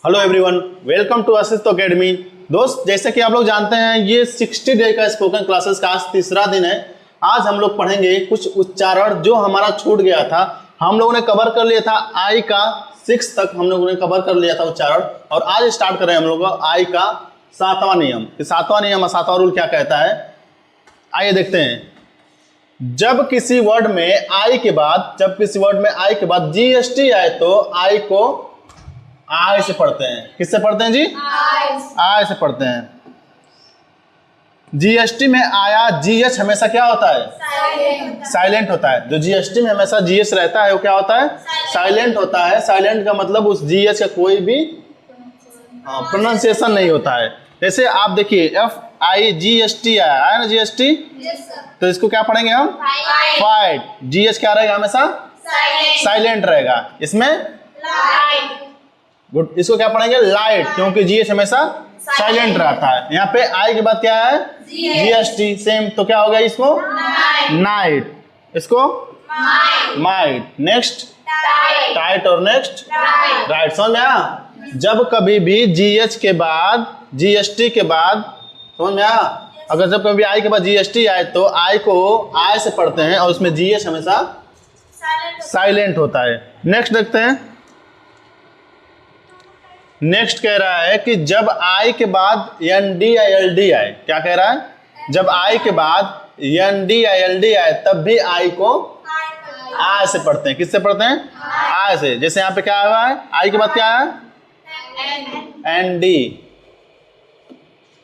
Hello everyone, welcome to अस्तित्व academy. दोस्त, जैसे कि आप लोग जानते हैं, ये 60 डे का स्पोकन क्लासेस का आज तीसरा दिन है। आज हम लोग पढ़ेंगे कुछ उच्चारण जो हमारा छूट गया था। हम लोगों ने कवर कर लिया था आई का 6 तक, हम लोगों ने कवर कर लिया था उच्चारण। और आज स्टार्ट करें हम लोग आई का 7वां नियम। 7वां नियम और 7वां रूल क्या कहता है, आइए देखते हैं। जब किसी वर्ड में आई के बाद जीएसटी आए तो आई को आई से पढ़ते हैं। किससे पढ़ते हैं जी? आई से पढ़ते हैं। जीएसटी में आया जीएच हमेशा क्या होता है? साइलेंट होता है। जो जीएसटी में हमेशा जीएच रहता है वो क्या होता है? साइलेंट होता है। साइलेंट का मतलब उस जीएच का कोई भी प्रोनाउंसिएशन नहीं होता है। जैसे आप देखिए FIGST आया है ना, जीएसटी, तो इसको क्या पढ़ेंगे हम? फाइट। जीएच क्या रहेगा? हमेशा साइलेंट रहेगा। इसमें गुड। इसको क्या पढ़ेंगे? लाइट, क्योंकि जीएच हमेशा साइलेंट रहता है। यहाँ पे आई के बाद क्या है? जीएसटी। सेम, तो क्या हो गया इसको? नाइट। इसको माइट। नेक्स्ट टाइट और नेक्स्ट राइट। समझ में आया? जब कभी भी जीएच के बाद जीएसटी के बाद, समझ में आया? अगर जब कभी आई के बाद जीएसटी आए तो आई को आई से पढ़ते हैं और उसमें जीएच हमेशा साइलेंट होता है। नेक्स्ट देखते हैं। नेक्स्ट कह रहा है कि जब आई के बाद एनडी या एलडी आए, क्या कह रहा है? जब आई के बाद एनडी या एलडी आए तब भी आई को आई से पढ़ते हैं। किससे पढ़ते हैं? आई से। जैसे यहाँ पे क्या हुआ है? आई के बाद क्या है? एनडी।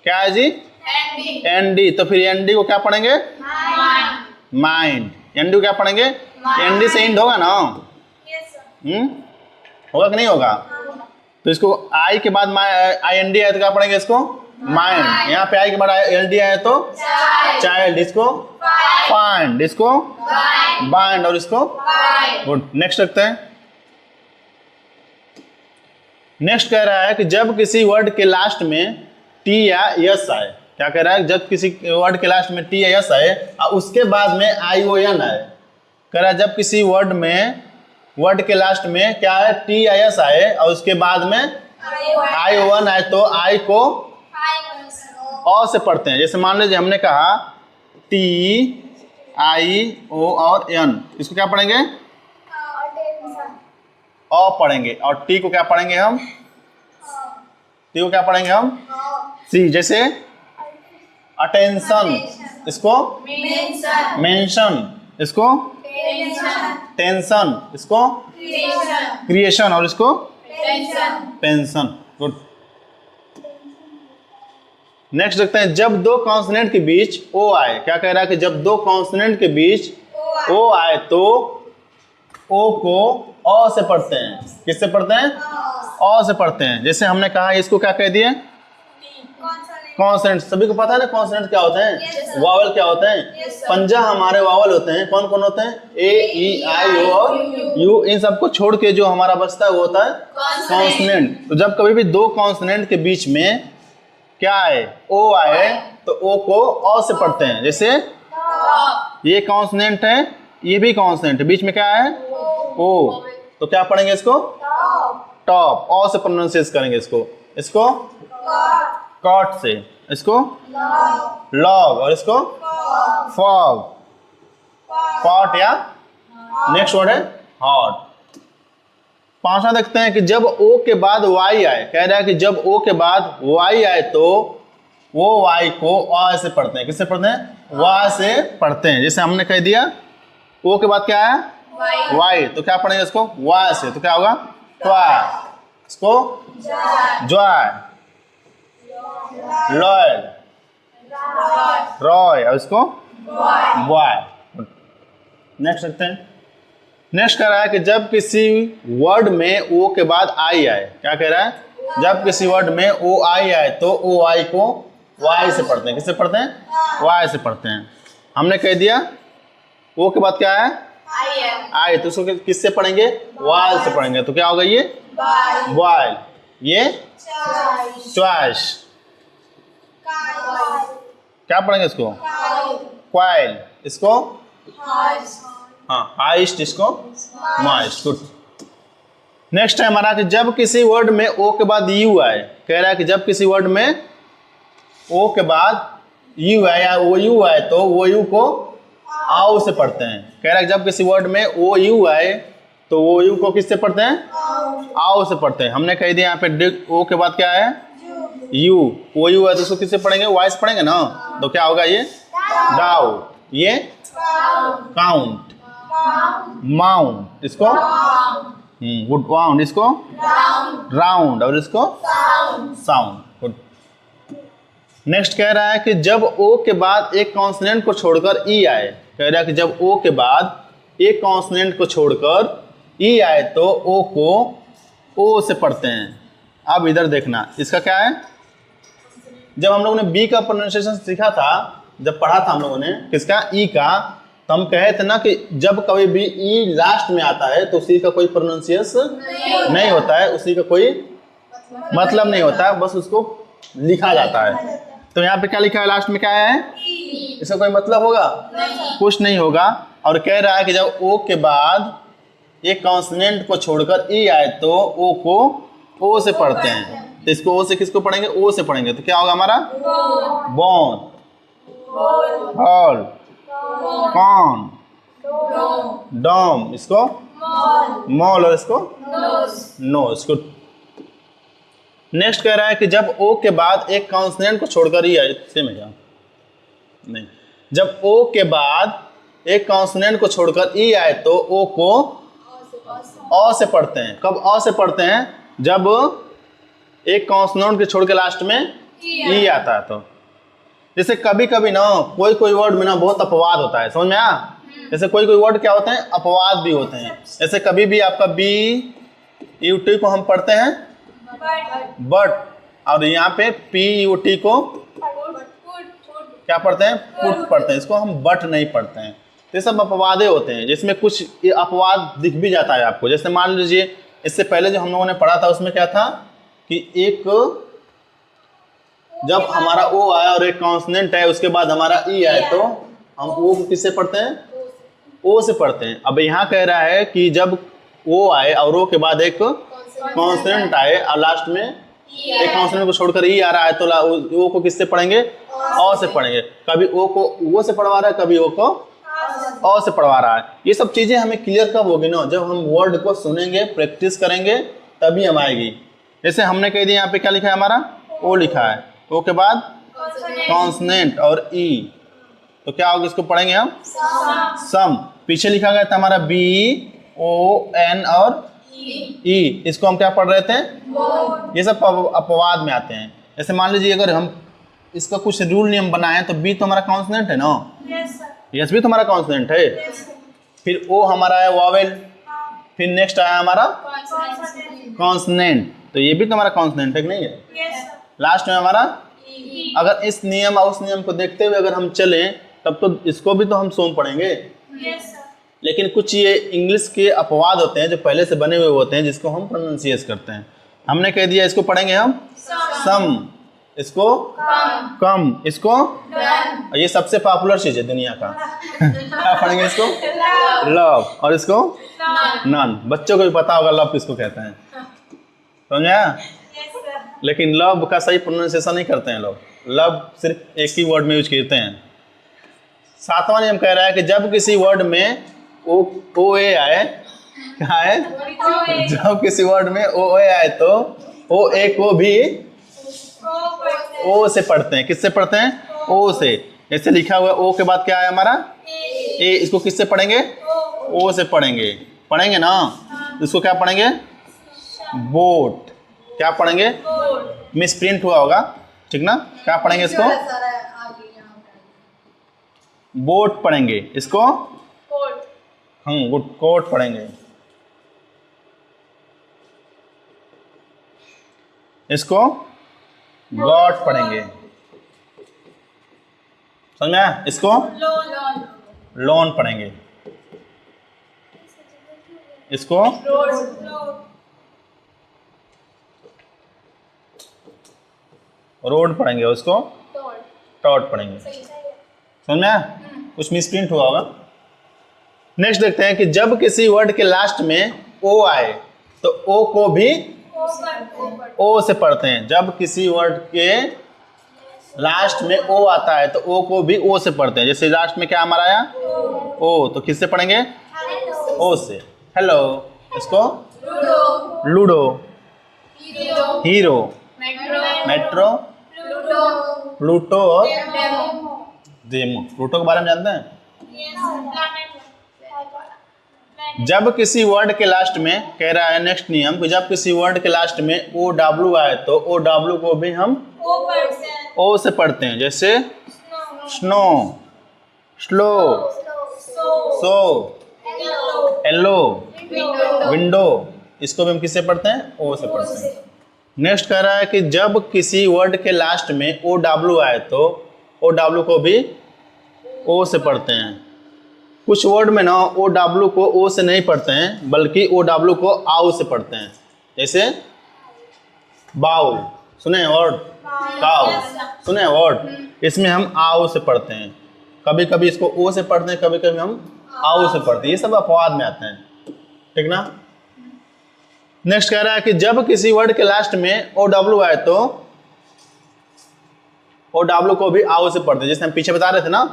क्या है जी? एनडी। तो फिर एनडी को क्या पढ़ेंगे? माइंड। एनडी को क्या पढ़ेंगे? एनडी से इंड होगा ना? होगा कि नहीं होगा? तो इसको आई के बाद आई एन डी आए तो क्या पढ़ेंगे? इसको माइंड। यहाँ पे आई के बाद एल डी आए तो चाइल्ड। इसको फाइंड। इसको बाइंड। और इसको गुड। नेक्स्ट रखते हैं। नेक्स्ट कह रहा है कि जब किसी वर्ड के लास्ट में टी या यस आए, क्या कह रहा है? जब किसी वर्ड के लास्ट में टी या यस आए और उसके बाद में ION आए। कह रहा है जब किसी वर्ड के लास्ट में क्या है? टी या यस आए और उसके बाद में ION आए तो आई को ओ से पढ़ते हैं। जैसे मान लीजिए हमने कहा TIO और N, इसको क्या पढ़ेंगे? ओ पढ़ेंगे। और टी को क्या पढ़ेंगे हम? टी को क्या पढ़ेंगे हम? सी। जैसे अटेंशन, इसको मेंशन। इसको टेंशन। इसको क्रिएशन। और इसको पेंशन। गुड। नेक्स्ट देखते हैं। जब दो कॉन्सोनेंट के बीच ओ आए, क्या कह रहा है? कि जब दो कॉन्सोनेंट के बीच ओ आए तो ओ को ओ से पढ़ते हैं। किससे पढ़ते हैं? ओ से पढ़ते हैं। जैसे हमने कहा इसको क्या कह दिए? कॉन्सोनेंट। सभी को पता है ना कॉन्सोनेंट क्या होते हैं? वावल क्या होते हैं? पंजा हमारे वावल होते हैं। कौन कौन होते हैं? A, E, I, O और U। इन सबको छोड़ के जो हमारा बचता है वो होता है कॉन्सोनेंट। तो जब कभी भी दो कॉन्सोनेंट के बीच में क्या आए? ओ आए तो ओ को ओ से पढ़ते हैं। जैसे ये कॉन्सोनेंट है, ये भी कॉन्सोनेंट है, बीच में क्या है? ओ। तो क्या पढ़ेंगे इसको? टॉप। ओ से प्रोनाउंसिएट करेंगे इसको। इसको कॉट से। इसको लॉग। और इसको फॉग। पॉट या नेक्स्ट वर्ड है हॉट। पांचवा देखते हैं कि जब ओ के बाद वाई आए, कह रहा है कि जब ओ के बाद वाई आए तो वो वाई को आ से पढ़ते हैं। किससे पढ़ते हैं? वाई से पढ़ते हैं। जैसे हमने कह दिया ओ के बाद क्या है? वाई। तो क्या पढ़ेंगे इसको? वाई से। तो क्या होगा? ट्वाई। इसको जॉय, लॉयल, रॉय। और इसको बॉय। नेक्स्ट देखते हैं। नेक्स्ट कह रहा है कि जब किसी वर्ड में ओ के बाद आई आए, क्या कह रहा है? जब किसी वर्ड में ओ आई आए तो ओ आई को वाई से पढ़ते हैं। किससे पढ़ते हैं? वाई से पढ़ते हैं। हमने कह दिया ओ के बाद क्या है? आई। तो उसको किससे पढ़ेंगे? वाई से पढ़ेंगे। तो क्या होगा? ये बॉयल। ये चॉइस। क्या पढ़ेंगे इसको? क्वाइल। इसको हाइस्ट। इसको मॉइस्ट। गुड। नेक्स्ट है हमारा कि जब किसी वर्ड में ओ के बाद यू आए, कह रहा है कि जब किसी वर्ड में ओ के बाद यू आए या ओ यू आए तो वो यू को आओ से पढ़ते हैं। कह रहा है कि जब किसी वर्ड में ओ यू आए तो वो यू को किससे पढ़ते हैं? आओ से पढ़ते हैं। हमने कह दिया यहाँ पे ओ के बाद क्या है? यू। ओ यू है तो उसको किससे पढ़ेंगे? वाई से पढ़ेंगे ना, तो क्या होगा ये? डाउ। ये काउंट, माउंट, इसको गुड वाउंड, इसको राउंड और इसको साउंड। गुड। नेक्स्ट कह रहा है कि जब ओ के बाद एक कॉन्सोनेंट को छोड़कर ई आए, कह रहा है कि जब ओ के बाद एक कॉन्सोनेंट को छोड़कर ई आए तो ओ को ओ से पढ़ते हैं। अब इधर देखना, इसका क्या है? जब हम लोगों ने बी का प्रोनाउंसिएशन सीखा था, जब पढ़ा था हम लोगों ने किसका? ई का, तो हम कहे थे ना कि जब कभी भी ई लास्ट में आता है तो उसी का कोई प्रोनाउंसिएशन नहीं होता है, उसी का कोई मतलब नहीं होता है, बस उसको लिखा जाता है। तो यहाँ पे क्या लिखा है? लास्ट में क्या है? इसका कोई मतलब होगा? कुछ नहीं होगा। और कह रहा है कि जब ओ के बाद एक कॉन्सोनेंट को छोड़कर ई आए तो ओ को ओ से पढ़ते हैं। तो इसको ओ से किसको पढ़ेंगे? ओ से पढ़ेंगे। तो क्या होगा हमारा? बॉन, हॉल, कॉन, डॉम, इसको मॉल और इसको नो, इसको। नेक्स्ट कह रहा है कि जब ओ के बाद एक कॉन्सोनेंट को छोड़कर ई आए, सेम है क्या? नहीं, जब ओ के बाद एक कॉन्सोनेंट को छोड़कर ई आए तो ओ को अ से पढ़ते हैं। कब अ से पढ़ते हैं? जब एक कॉन्सोनेंट के छोड़ के लास्ट में ई आता है। तो जैसे कभी कभी ना कोई कोई वर्ड में ना बहुत अपवाद होता है, समझ में आया? जैसे कोई कोई वर्ड क्या होते हैं? अपवाद भी होते हैं। जैसे कभी भी आपका बी यू टी को हम पढ़ते हैं बट, और यहाँ पे पी यू टी को क्या पढ़ते हैं? पुट पढ़ते हैं। इसको हम बट नहीं पढ़ते हैं। तो ये सब अपवादे होते हैं जिसमें कुछ अपवाद दिख भी जाता है आपको। जैसे मान लीजिए इससे पहले जो हम लोगों ने पढ़ा था उसमें क्या था कि एक जब हमारा ओ आया और एक कॉन्सोनेंट है उसके बाद हमारा ई आए तो हम ओ को किससे पढ़ते हैं? ओ से पढ़ते हैं। अब यहाँ कह रहा है कि जब ओ आए और ओ के बाद एक कॉन्सोनेंट आए और लास्ट में एक कॉन्सोनेंट को छोड़कर ई आ रहा है तो ओ को किससे पढ़ेंगे? अ से पढ़ेंगे। कभी ओ को ओ से पढ़वा रहा है, कभी ओ को अ से पढ़वा रहा है। ये सब चीजें हमें क्लियर कब होगी ना? जब हम वर्ड को सुनेंगे, प्रैक्टिस करेंगे, तभी हम आएगी। जैसे हमने कह दिया यहाँ पे क्या लिखा है हमारा? ओ लिखा है, ओ के बाद कॉन्सोनेंट और ई, तो क्या होगा? इसको पढ़ेंगे हम सम। पीछे लिखा गया था हमारा बी ओ एन और ई, इसको हम क्या पढ़ रहे थे? ये सब अपवाद में आते हैं। जैसे मान लीजिए अगर हम इसका कुछ रूल नियम बनाए तो बी तो हमारा कॉन्सोनेंट है ना? यस, भी तो हमारा कॉन्सोनेंट है। फिर ओ हमारा है वॉवेल, फिर नेक्स्ट आया हमारा कॉन्सोनेंट, तो ये भी तो हमारा कॉन्सोनेंट है कि नहीं है? लास्ट में हमारा अगर इस नियम और उस नियम को देखते हुए अगर हम चलें तब तो इसको भी तो हम सोम पढ़ेंगे। लेकिन कुछ ये इंग्लिश के अपवाद होते हैं जो पहले से बने हुए होते हैं जिसको हम प्रोनाउंसिएट करते हैं। हमने कह दिया इसको पढ़ेंगे हम सम, इसको कम, इसको ये सबसे पॉपुलर चीज है दुनिया का क्या पढ़ेंगे? इसको लव और इसको नन। बच्चों को भी पता होगा लव किसको कहते हैं, समझा? लेकिन लव का सही प्रोनाउंसिएशन नहीं करते हैं लोग। लव सिर्फ एक ही वर्ड में यूज करते हैं। सातवां नियम कह रहा है कि जब किसी वर्ड में ओ ए आए, क्या है? जब किसी वर्ड में ओ ए आए तो ओ ए को भी ओ से पढ़ते हैं। किससे पढ़ते हैं? ओ से। जैसे लिखा हुआ है ओ के बाद क्या है हमारा? ए, इसको किससे पढ़ेंगे? ओ से पढ़ेंगे। पढ़ेंगे ना? इसको क्या पढ़ेंगे? बोट। क्या पढ़ेंगे? मिस प्रिंट हुआ होगा, ठीक ना? क्या पढ़ेंगे इसको? बोट पढ़ेंगे। इसको हम गुड कोट पढ़ेंगे। इसको गॉड पढ़ेंगे, समझ में? इसको लोन पढ़ेंगे। इसको रोड पढ़ेंगे, उसको टॉट पढ़ेंगे। समझ में? कुछ मिसप्रिंट हुआ होगा। नेक्स्ट देखते हैं कि जब किसी वर्ड के लास्ट में ओ आए तो ओ को भी ओ से पढ़ते हैं। जब किसी वर्ड के लास्ट में ओ आता है तो ओ को भी ओ से पढ़ते हैं। जैसे लास्ट में क्या हमारा आया ओ, तो किससे पढ़ेंगे? ओ से। हेलो, इसको लूडो, हीरो, मेट्रो, प्लूटो और डेमो। प्लूटो के बारे में जानते हैं? जब किसी वर्ड के लास्ट में, कह रहा है नेक्स्ट नियम कि जब किसी वर्ड के लास्ट में ओ डब्ल्यू आए तो ओ डब्ल्यू को भी हम ओ से पढ़ते हैं। जैसे स्नो, स्लो, सो, येलो, विंडो, इसको भी हम किससे पढ़ते हैं? ओ से पढ़ते हैं। नेक्स्ट कह रहा है कि जब किसी वर्ड के लास्ट में ओ डब्ल्यू आए तो ओ डब्ल्यू को भी ओ से पढ़ते हैं। कुछ वर्ड में ना ओ डब्ल्यू को ओ से नहीं पढ़ते हैं बल्कि ओ डब्ल्यू को आउ से पढ़ते हैं। जैसे बाउल, सुने वर्ड? काउ, सुने वर्ड? इसमें हम आउ से पढ़ते हैं। कभी कभी इसको ओ से पढ़ते हैं, कभी कभी हम आउ से पढ़ते हैं। ये सब अपवाद में आते हैं, ठीक ना। नेक्स्ट कह रहा है कि जब किसी वर्ड के लास्ट में ओ डब्ल्यू आए तो ओ डब्ल्यू को भी आउ से पढ़ते हैं। जैसे हम पीछे बता रहे थे ना,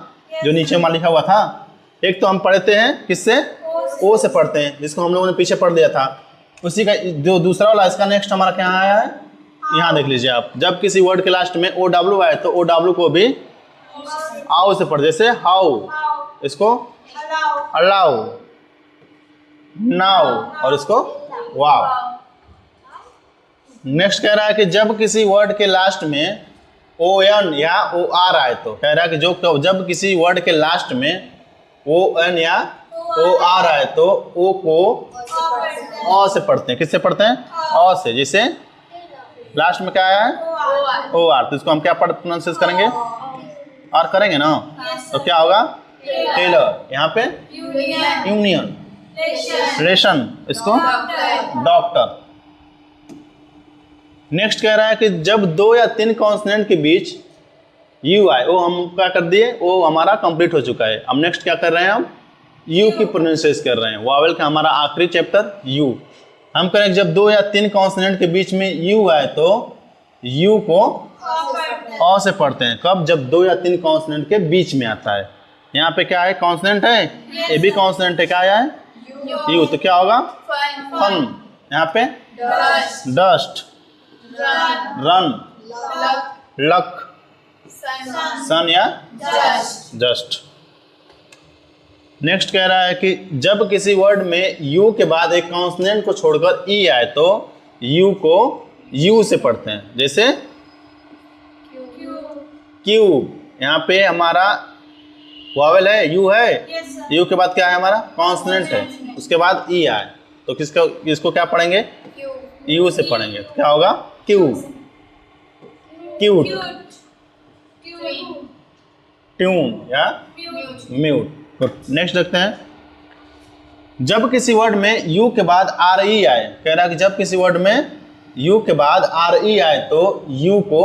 जो नीचे में लिखा हुआ था, एक तो हम पढ़ते हैं किससे? ओ से पढ़ते हैं, जिसको हम लोगों ने पीछे पढ़ दिया था। उसी का जो दूसरा वाला, इसका नेक्स्ट हमारा क्या आया है, यहाँ देख लीजिए आप। जब किसी वर्ड के लास्ट में ओ डब्ल्यू आए तो ओ डब्ल्यू को भी आउ से पढ़ते। जैसे हाउ, इसको अलाउ, नाउ और इसको वाव। नेक्स्ट कह रहा है कि जब किसी वर्ड के लास्ट में ओ एन या ओ आर आए तो, कह रहा है कि जब किसी वर्ड के लास्ट में ओ एन या ओ आर आए तो ओ को ओ से पढ़ते हैं। किससे पढ़ते हैं? ओ से। जिसे लास्ट में क्या आया है? ओ आर, तो इसको हम क्या प्रोनाउंसिएट करेंगे? आर करेंगे ना, तो क्या होगा? टेलर, यहाँ पे यूनियन, रेशन, इसको डॉक्टर। नेक्स्ट कह रहा है कि जब 2 या 3 कॉन्सोनेंट के बीच यू आए, वो हम क्या कर दिए, वो हमारा कंप्लीट हो चुका है। अब नेक्स्ट क्या कर रहे हैं हम? यू की प्रोनाउंसिएशन कर रहे हैं। वावेल का हमारा आखिरी चैप्टर यू। हम करेंगे जब 2 या 3 कॉन्सोनेंट के बीच में यू आए तो यू को अ से पढ़ते हैं। कब? जब 2 या 3 कॉन्सोनेंट के बीच में आता है। यहाँ पे क्या है? कॉन्सोनेंट है, ये भी कॉन्सोनेंट है। क्या आया है? यू, तो क्या होगा? फन। यहाँ पे डस्ट, रन, लक, सन या जस्ट। नेक्स्ट कह रहा है कि जब किसी वर्ड में यू के बाद एक कॉन्सोनेंट को छोड़कर ई आए तो यू को यू से पढ़ते हैं। जैसे क्यू, यहाँ पे हमारा वावेल है, यू है, यू के बाद क्या है हमारा? कॉन्सोनेंट है, उसके बाद ई आए तो किसको क्या पढ़ेंगे? यू से पढ़ेंगे। तो क्या होगा? क्यू, क्यूट, ट्यून या म्यूट। तो नेक्स्ट देखते हैं। जब किसी वर्ड में यू के बाद आर ई आए, कह रहा है कि जब किसी वर्ड में यू के बाद आर ई आए तो यू को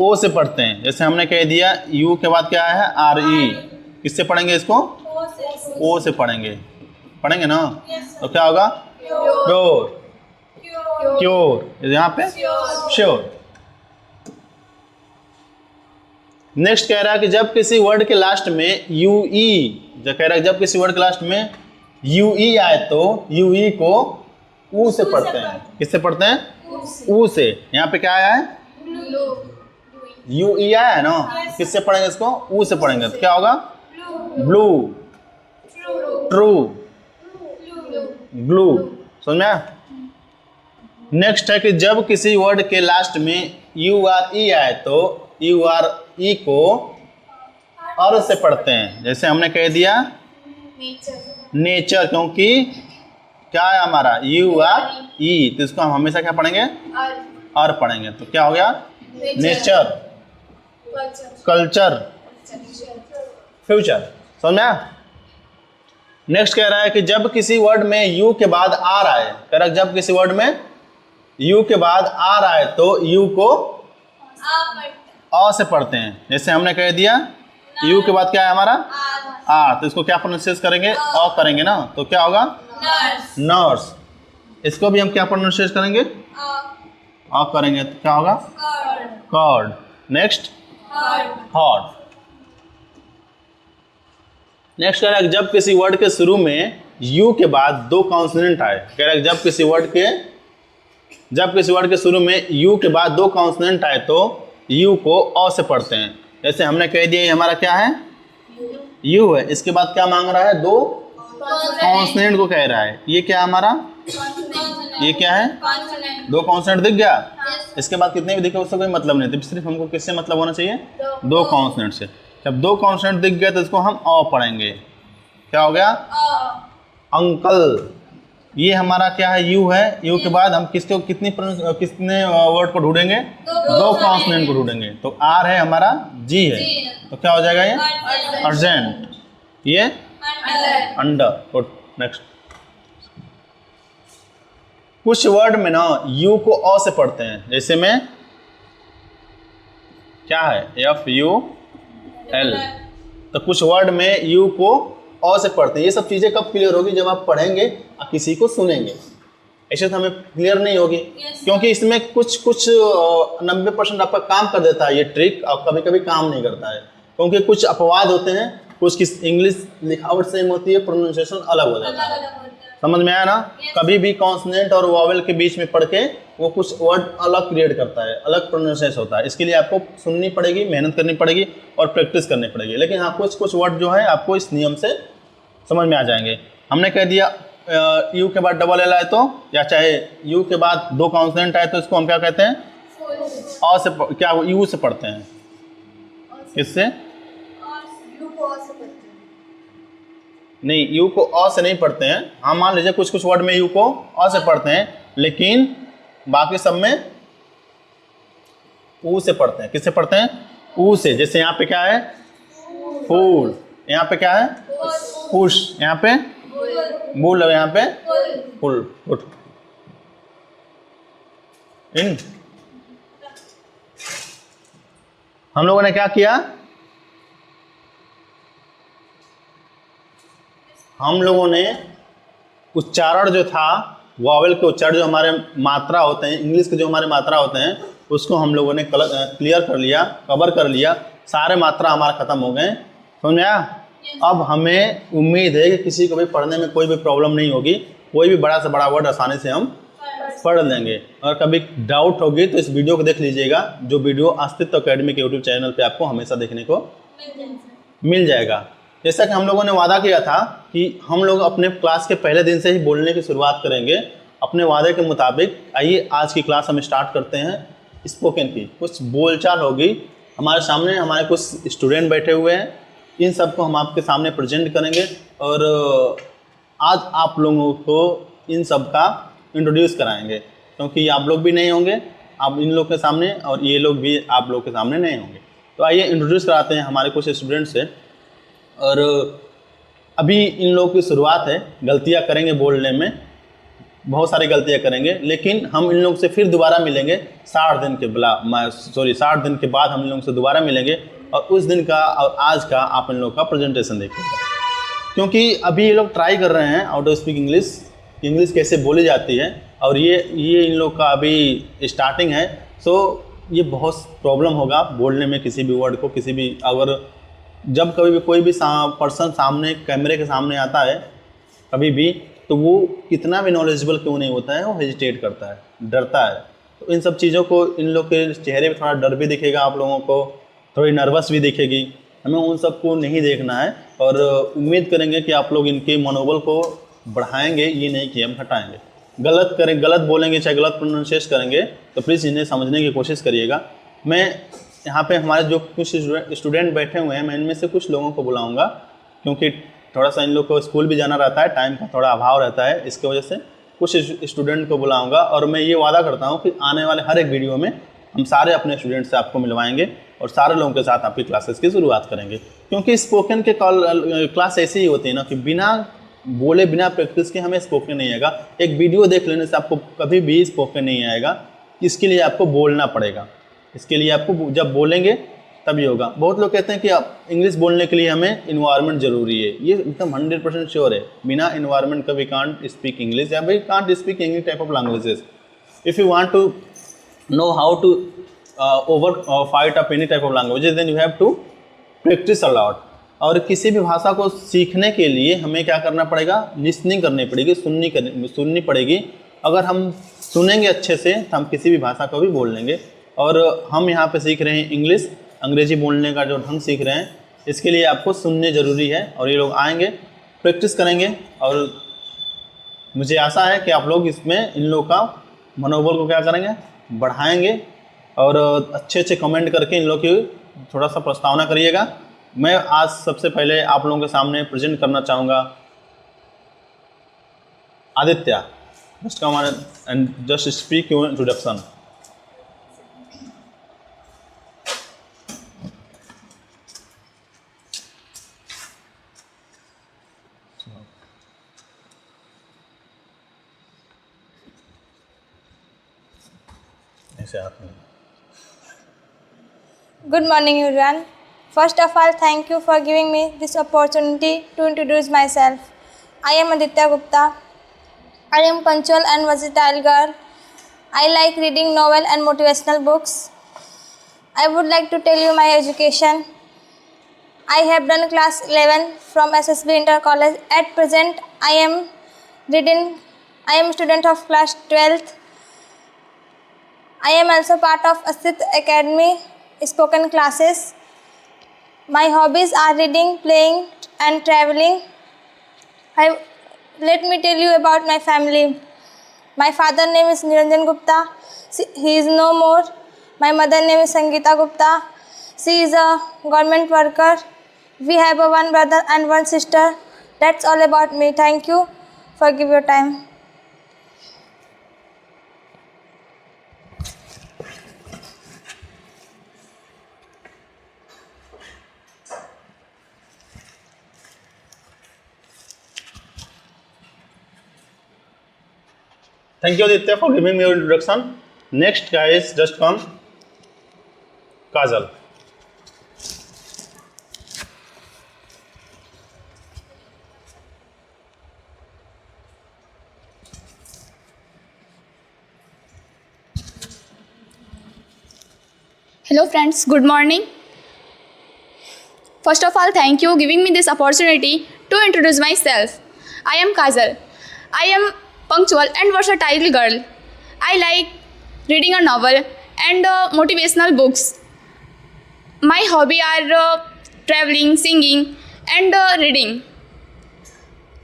ओ से पढ़ते हैं। जैसे हमने कह दिया यू के बाद क्या है? आर ई, किससे पढ़ेंगे इसको? ओ से पढ़ेंगे, पढ़ेंगे ना। तो क्या होगा? प्योर, क्योर, यहाँ पे श्योर। नेक्स्ट कह रहा है कि जब किसी वर्ड के लास्ट में यू ई, जो कह रहा है जब किसी वर्ड के लास्ट में यू ई आए तो यू ई को ऊ से पढ़ते हैं। किससे पढ़ते हैं? ऊ से। यहाँ पे क्या आया है? यू ई आया है ना, किससे पढ़ेंगे इसको? ऊ से पढ़ेंगे। तो क्या होगा? Blue, true, blue. समझ में आया? नेक्स्ट है कि जब किसी वर्ड के लास्ट में यू आर ई आए तो यू आर ई को और से पढ़ते हैं। जैसे हमने कह दिया नेचर, क्योंकि क्या है हमारा? यू आर ई, तो इसको हम हमेशा क्या पढ़ेंगे? और पढ़ेंगे। तो क्या हो गया? Nature, culture, future. समझ में? नेक्स्ट कह रहा है कि जब किसी वर्ड में यू के बाद आर आए, कह रहा है जब किसी वर्ड में यू के बाद आर आए तो यू को अ से पढ़ते हैं। जैसे हमने कह दिया यू के बाद क्या है हमारा? आर, तो इसको क्या प्रोनाउंसिएट करेंगे? अ करेंगे ना, तो क्या होगा? नर्स, इसको भी हम क्या प्रोनाउंसिएट करेंगे? आ करेंगे तो क्या होगा? कर्ड। Next hot. नेक्स्ट कह रहा है जब किसी वर्ड के शुरू में यू के बाद दो कॉन्सोनेंट आए। कह रहा है जब किसी वर्ड के शुरू में यू के बाद दो कॉन्सोनेंट आए तो यू को अ से पढ़ते हैं। जैसे हमने कह दिया ये हमारा क्या है? यू है। इसके बाद क्या मांग रहा है? दो कॉन्सोनेंट को कह रहा है। ये क्या हमारा? ये क्या है? दो कॉन्सोनेंट दिख गया। इसके बाद कितने भी दिखे उससे कोई मतलब नहीं। तो सिर्फ हमको किससे मतलब होना चाहिए? दो कॉन्सोनेंट से। जब दो कॉन्सोनेंट दिख गए तो इसको हम अ पढ़ेंगे। क्या हो गया? अंकल। ये हमारा क्या है? यू है। यू के बाद हम कितने वर्ड को ढूंढेंगे? दो कॉन्सोनेंट को ढूंढेंगे। तो आर है हमारा, जी है, तो क्या हो जाएगा? ये अर्जेंट, ये अंडर। गुड। नेक्स्ट। कुछ वर्ड में ना यू को अ से पढ़ते हैं। जैसे में क्या है? FUL। तो कुछ वर्ड में यू को अ से पढ़ते हैं। ये सब चीजें कब क्लियर होगी? जब आप पढ़ेंगे और किसी को सुनेंगे। ऐसे तो हमें क्लियर नहीं होगी, क्योंकि इसमें कुछ 90% आपका काम कर देता है ये ट्रिक, और कभी कभी काम नहीं करता है, क्योंकि कुछ अपवाद होते हैं, कुछ की इंग्लिश लिखावट सेम होती है, प्रोनाउंसिएशन अलग हो जाता है। समझ में आया ना? कभी भी कॉन्सोनेंट और वॉवेल के बीच में पढ़ के वो कुछ वर्ड अलग क्रिएट करता है, अलग प्रोनाउंसिएशन होता है। इसके लिए आपको सुननी पड़ेगी, मेहनत करनी पड़ेगी और प्रैक्टिस करनी पड़ेगी। लेकिन हाँ, कुछ वर्ड जो है आपको इस नियम से समझ में आ जाएंगे। हमने कह दिया यू के बाद डबल एल आए तो, या चाहे यू के बाद दो कॉन्सोनेंट आए तो इसको हम क्या कहते हैं? अ से क्या यू से पढ़ते हैं। किससे? नहीं, यू को अ से नहीं पढ़ते हैं। हाँ, मान लीजिए कुछ वर्ड में यू को अ से पढ़ते हैं, लेकिन बाकी सब में ऊ से पढ़ते हैं। किससे पढ़ते हैं? ऊ से। जैसे यहाँ पे क्या है? फूल। यहाँ पे क्या है? पुश। यहाँ पे बुल, यहाँ पे फुल। गुड। इन हम लोगों ने क्या किया? हम लोगों ने उच्चारण जो था, वॉवेल के उच्चारण जो हमारे मात्रा होते हैं, इंग्लिश के जो हमारे मात्रा होते हैं, उसको हम लोगों ने क्लियर कर लिया, कवर कर लिया। सारे मात्रा हमारा खत्म हो गए। समझ में आया? अब हमें उम्मीद है कि किसी को भी पढ़ने में कोई भी प्रॉब्लम नहीं होगी। कोई भी बड़ा से बड़ा वर्ड आसानी से हम पढ़ लेंगे। अगर कभी डाउट होगी तो इस वीडियो को देख लीजिएगा, जो वीडियो अस्तित्व अकेडमी के यूट्यूब चैनल पे आपको हमेशा देखने को मिल जाएगा। जैसा कि हम लोगों ने वादा किया था कि हम लोग अपने क्लास के पहले दिन से ही बोलने की शुरुआत करेंगे। अपने वादे के मुताबिक आइए आज की क्लास हम स्टार्ट करते हैं। स्पोकन की कुछ बोलचाल होगी। हमारे सामने हमारे कुछ स्टूडेंट बैठे हुए हैं, इन सबको हम आपके सामने प्रेजेंट करेंगे और आज आप लोगों को इन सब का इंट्रोड्यूस कराएंगे, क्योंकि आप लोग भी नहीं होंगे आप इन लोग के सामने, और ये लोग भी आप लोग के सामने नहीं होंगे। तो आइए इंट्रोड्यूस कराते हैं हमारे कुछ स्टूडेंट से। और अभी इन लोगों की शुरुआत है, गलतियां करेंगे बोलने में, बहुत सारी गलतियां करेंगे, लेकिन हम इन लोगों से फिर दोबारा मिलेंगे 60 दिन के बाद हम इन लोगों से दोबारा मिलेंगे, और उस दिन का और आज का आप इन लोगों का प्रेजेंटेशन देखिएगा। क्योंकि अभी ये लोग ट्राई कर रहे हैं आउट ऑफ स्पीक इंग्लिश कैसे बोली जाती है, और ये इन लोग का अभी स्टार्टिंग है। सो ये बहुत प्रॉब्लम होगा बोलने में किसी भी वर्ड को, किसी भी अगर जब कभी भी कोई भी पर्सन सामने कैमरे के सामने आता है कभी भी, तो वो कितना भी नॉलेजेबल क्यों नहीं होता है, वो हेजिटेट करता है, डरता है। तो इन सब चीज़ों को, इन लोग के चेहरे पे थोड़ा डर भी दिखेगा, आप लोगों को थोड़ी नर्वस भी दिखेगी। हमें उन सब को नहीं देखना है, और उम्मीद करेंगे कि आप लोग इनके मनोबल को बढ़ाएंगे, ये नहीं कि हम घटाएंगे। गलत बोलेंगे, चाहे गलत प्रोनाउंसिएशन करेंगे, तो प्लीज़ इन्हें समझने की कोशिश करिएगा। मैं यहाँ पे हमारे जो कुछ स्टूडेंट बैठे हुए हैं, मैं इनमें से कुछ लोगों को बुलाऊंगा, क्योंकि थोड़ा सा इन लोग को स्कूल भी जाना रहता है, टाइम का थोड़ा अभाव रहता है, इसकी वजह से कुछ स्टूडेंट को बुलाऊंगा। और मैं ये वादा करता हूँ कि आने वाले हर एक वीडियो में हम सारे अपने स्टूडेंट से आपको मिलवाएंगे और सारे लोगों के साथ आपकी क्लासेस की शुरुआत करेंगे। क्योंकि स्पोकन के क्लास ऐसी ही होती है ना कि बिना बोले, बिना प्रैक्टिस के हमें स्पोकन नहीं आएगा। एक वीडियो देख लेने से आपको कभी भी स्पोकन नहीं आएगा। इसके लिए आपको बोलना पड़ेगा। इसके लिए आपको जब बोलेंगे तभी होगा। बहुत लोग कहते हैं कि अब इंग्लिश बोलने के लिए हमें इन्वायरमेंट जरूरी है, ये एकदम 100% श्योर है। बिना इन्वायरमेंट का वी कांट स्पीक इंग्लिश या we can't speak any type of languages. If you want to know how to over fight up any type of languages then you have to practice a lot. और किसी भी भाषा को सीखने के लिए हमें क्या करना पड़ेगा, लिसनिंग करनी पड़ेगी, सुननी पड़ेगी। अगर हम सुनेंगे अच्छे से तो हम किसी भी भाषा को भी बोल लेंगे। और हम यहाँ पे सीख रहे हैं इंग्लिश, अंग्रेजी बोलने का जो ढंग सीख रहे हैं, इसके लिए आपको सुनने ज़रूरी है। और ये लोग आएंगे, प्रैक्टिस करेंगे, और मुझे आशा है कि आप लोग इसमें इन लोगों का मनोबल को क्या करेंगे, बढ़ाएंगे। और अच्छे अच्छे कमेंट करके इन लोग की थोड़ा सा प्रस्तावना करिएगा। मैं आज सबसे पहले आप लोगों के सामने प्रेजेंट करना चाहूँगा Aditya. Just come and just speak your introduction. Good morning, everyone. First of all, thank you for giving me this opportunity to introduce myself. I am Aditya Gupta. I am punctual and versatile girl. I like reading novel and motivational books. I would like to tell you my education. I have done class 11 from SSB Inter College. At present, I am student of class 12th. I am also part of Astit Academy spoken classes. My hobbies are reading, playing and traveling. Let me tell you about my family. My father name is Niranjan Gupta. He is no more. My mother name is Sangeeta Gupta. She is a government worker. We have one brother and one sister. That's all about me. Thank you for giving your time. Thank you Aditya for giving me your introduction. Next guys, just come Kajal. Hello friends, good morning. First of all, thank you giving me this opportunity to introduce myself. I am Kajal. I am punctual and versatile girl. I like reading a novel and motivational books. My hobby are traveling, singing and reading.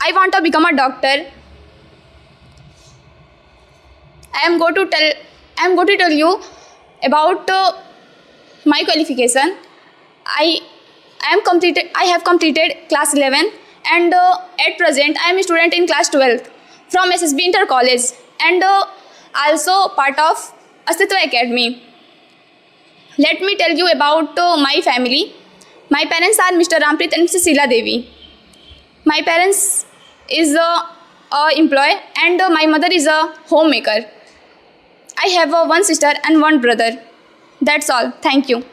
I want to become a doctor. I am going to tell you about my qualification. I have completed class 11 and at present I am a student in class 12 from SSB Inter College and also part of Astitva Academy. Let me tell you about my family. My parents are Mr. Rampreet and Mrs. Sheila Devi. My parents is a employee and my mother is a homemaker. I have one sister and one brother. That's all. Thank you.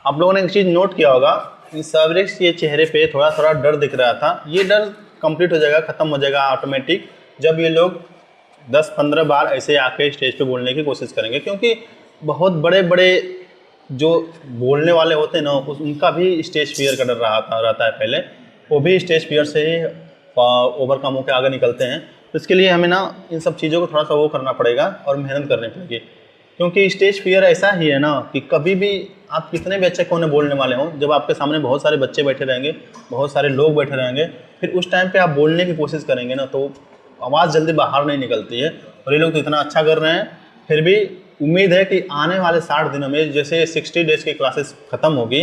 आप लोगों ने एक चीज़ note किया होगा, इन सबरे के चेहरे पे थोड़ा थोड़ा डर दिख रहा था। ये डर कंप्लीट हो जाएगा, ख़त्म हो जाएगा ऑटोमेटिक जब ये लोग 10-15 बार ऐसे आके स्टेज पे बोलने की कोशिश करेंगे। क्योंकि बहुत बड़े बड़े जो बोलने वाले होते हैं ना, उनका भी स्टेज फियर का डर रहता है पहले। वो भी स्टेज फियर से ही ओवरकम होकर आगे निकलते हैं। तो इसके लिए हमें ना इन सब चीज़ों को थोड़ा सा वो करना पड़ेगा और मेहनत करनी पड़ेगी। क्योंकि स्टेज फियर ऐसा ही है ना कि कभी भी आप कितने भी अच्छे कोने बोलने वाले हों, जब आपके सामने बहुत सारे बच्चे बैठे रहेंगे, बहुत सारे लोग बैठे रहेंगे, फिर उस टाइम पे आप बोलने की कोशिश करेंगे ना तो आवाज़ जल्दी बाहर नहीं निकलती है। और ये लोग तो इतना अच्छा कर रहे हैं, फिर भी उम्मीद है कि आने वाले 60 दिनों में जैसे 60 डेज़ की क्लासेस ख़त्म होगी,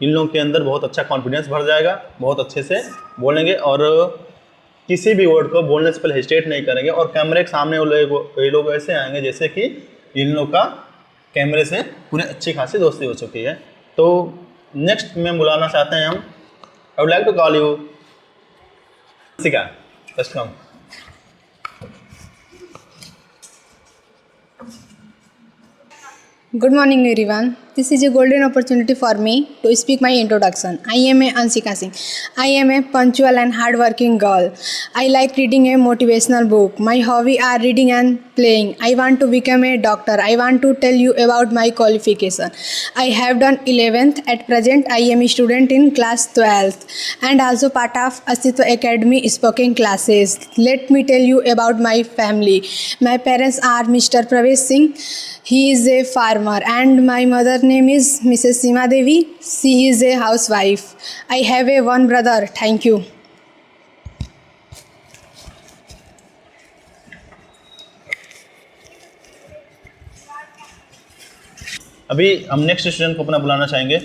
इन लोगों के अंदर बहुत अच्छा कॉन्फिडेंस भर जाएगा, बहुत अच्छे से बोलेंगे और किसी भी वर्ड को बोलने से पहले हेजिटेट नहीं करेंगे। और कैमरे के सामने ये लोग ऐसे आएंगे जैसे कि इन लोग का कैमरे से पूरी अच्छी खासी दोस्ती हो चुकी है। तो नेक्स्ट में बुलाना चाहते हैं हम, I would like to call you सिका, just come. Good morning, everyone. This is a golden opportunity for me to speak my introduction. I am a Ansika Singh. I am a punctual and hardworking girl. I like reading a motivational book. My hobby are reading and playing. I want to become a doctor. I want to tell you about my qualification. I have done 11th. At present, I am a student in class 12th and also part of Astitva Academy spoken classes. Let me tell you about my family. My parents are Mr. Pravesh Singh. He is a farmer and my mother name is Mrs. Seema Devi. She is a housewife. I have a one brother. Thank you. अभी हम next student को अपना बुलाना चाहेंगे।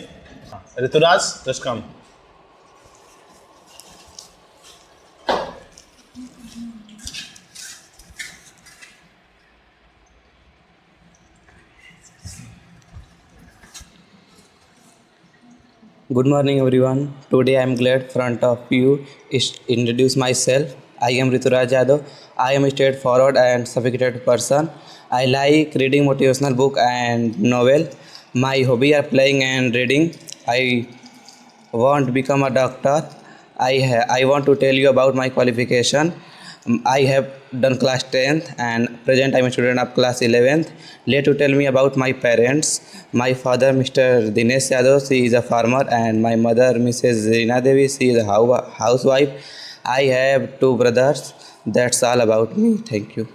Ruturaj, just come. Good morning, everyone. Today I am glad front of you is introduce myself. I am Rituraj Yadav. I am a straightforward and sophisticated person. I like reading motivational book and novel. My hobby are playing and reading. I want to become a doctor. I want to tell you about my qualification. I have done class 10th and present I am a student of class 11th. Let to tell me about my parents. My father Mr. Dinesh Yadav, she is a farmer, and my mother Mrs. Reena Devi, she is a housewife. I have two brothers. That's all about me. Thank you.